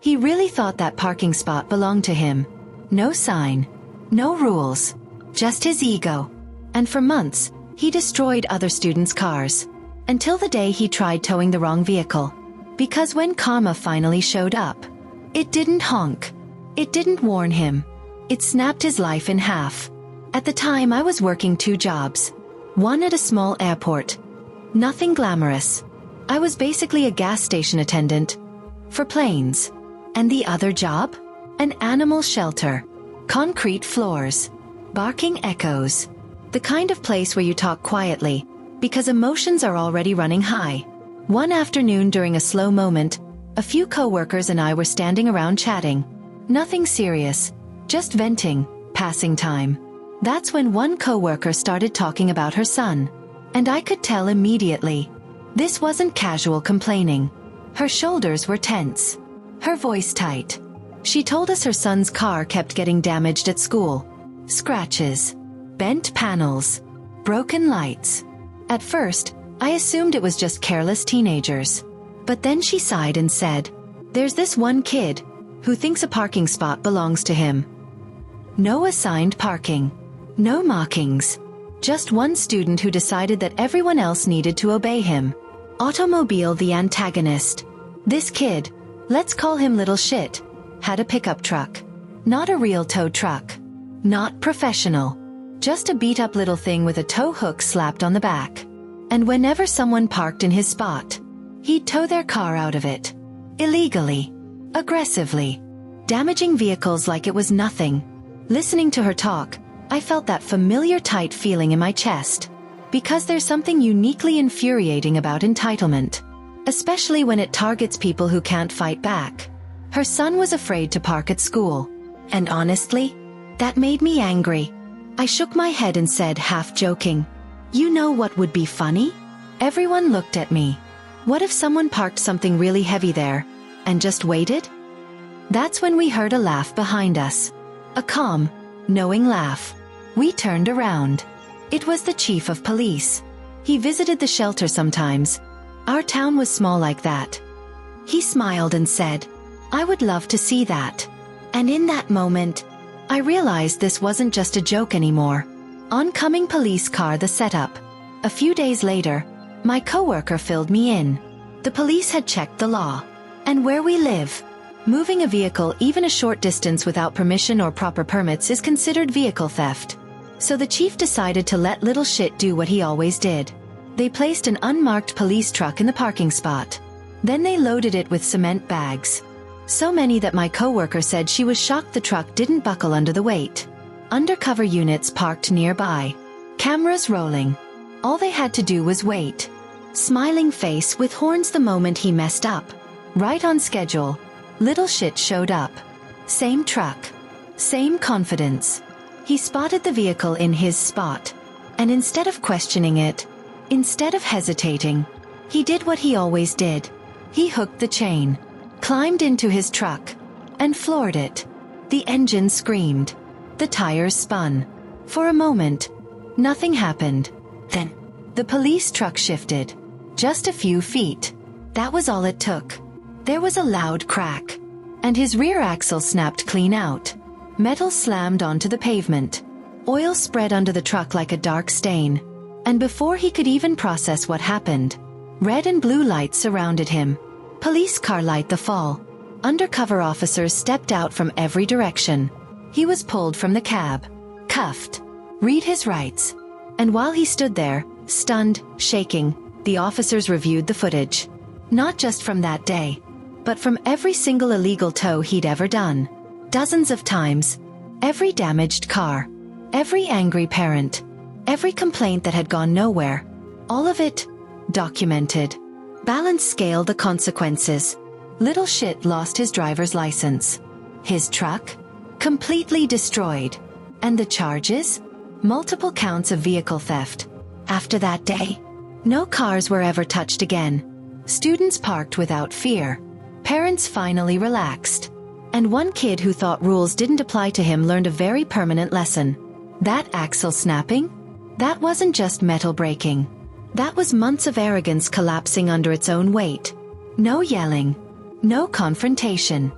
He really thought that parking spot belonged to him. No sign. No rules. Just his ego. And for months, he destroyed other students' cars. Until the day he tried towing the wrong vehicle. Because when karma finally showed up, it didn't honk. It didn't warn him. It snapped his life in half. At the time I was working 2 jobs. One at a small airport. Nothing glamorous. I was basically a gas station attendant. For planes. And the other job? An animal shelter. Concrete floors. Barking echoes. The kind of place where you talk quietly, because emotions are already running high. One afternoon during a slow moment, a few coworkers and I were standing around chatting. Nothing serious. Just venting, passing time. That's when one coworker started talking about her son. And I could tell immediately. This wasn't casual complaining. Her shoulders were tense. Her voice tight. She told us her son's car kept getting damaged at school. Scratches. Bent panels. Broken lights. At first, I assumed it was just careless teenagers. But then she sighed and said, "There's this one kid who thinks a parking spot belongs to him." No assigned parking. No markings. Just one student who decided that everyone else needed to obey him. Automobile the antagonist. This kid, let's call him Little Shit, had a pickup truck. Not a real tow truck. Not professional. Just a beat-up little thing with a tow hook slapped on the back. And whenever someone parked in his spot, he'd tow their car out of it. Illegally. Aggressively. Damaging vehicles like it was nothing. Listening to her talk, I felt that familiar tight feeling in my chest. Because there's something uniquely infuriating about entitlement. Especially when it targets people who can't fight back. Her son was afraid to park at school. And honestly, that made me angry. I shook my head and said, half joking, "You know what would be funny?" Everyone looked at me. What if someone parked something really heavy there, and just waited? That's when we heard a laugh behind us. A calm, knowing laugh. We turned around. It was the chief of police. He visited the shelter sometimes. Our town was small like that. He smiled and said, "I would love to see that." And in that moment, I realized this wasn't just a joke anymore. Oncoming police car, the setup. A few days later, my coworker filled me in. The police had checked the law. And where we live. Moving a vehicle even a short distance without permission or proper permits is considered vehicle theft. So the chief decided to let Little Shit do what he always did. They placed an unmarked police truck in the parking spot. Then they loaded it with cement bags. So many that my coworker said she was shocked the truck didn't buckle under the weight. Undercover units parked nearby. Cameras rolling. All they had to do was wait. Smiling face with horns the moment he messed up. Right on schedule. Little Shit showed up. Same truck. Same confidence. He spotted the vehicle in his spot. And instead of questioning it, instead of hesitating, he did what he always did. He hooked the chain, climbed into his truck, and floored it. The engine screamed. The tires spun. For a moment, nothing happened. Then, the police truck shifted. Just a few feet. That was all it took. There was a loud crack. And his rear axle snapped clean out. Metal slammed onto the pavement. Oil spread under the truck like a dark stain. And before he could even process what happened, red and blue lights surrounded him. Police car light the fall. Undercover officers stepped out from every direction. He was pulled from the cab. Cuffed. Read his rights. And while he stood there, stunned, shaking, the officers reviewed the footage. Not just from that day, but from every single illegal tow he'd ever done. Dozens of times. Every damaged car. Every angry parent. Every complaint that had gone nowhere. All of it documented. Balance scale the consequences. Little Shit lost his driver's license. His truck? Completely destroyed. And the charges? Multiple counts of vehicle theft. After that day, no cars were ever touched again. Students parked without fear. Parents finally relaxed. And one kid who thought rules didn't apply to him learned a very permanent lesson. That axle snapping? That wasn't just metal breaking. That was months of arrogance collapsing under its own weight. No yelling. No confrontation.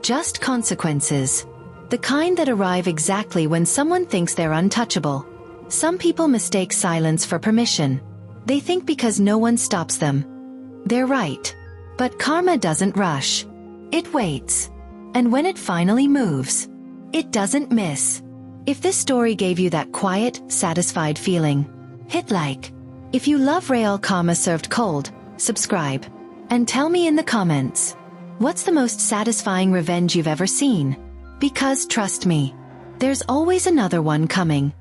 Just consequences. The kind that arrive exactly when someone thinks they're untouchable. Some people mistake silence for permission. They think because no one stops them, they're right. But karma doesn't rush. It waits. And when it finally moves, it doesn't miss. If this story gave you that quiet, satisfied feeling, hit like. If you love real karma served cold, subscribe. And tell me in the comments, what's the most satisfying revenge you've ever seen? Because trust me, there's always another one coming.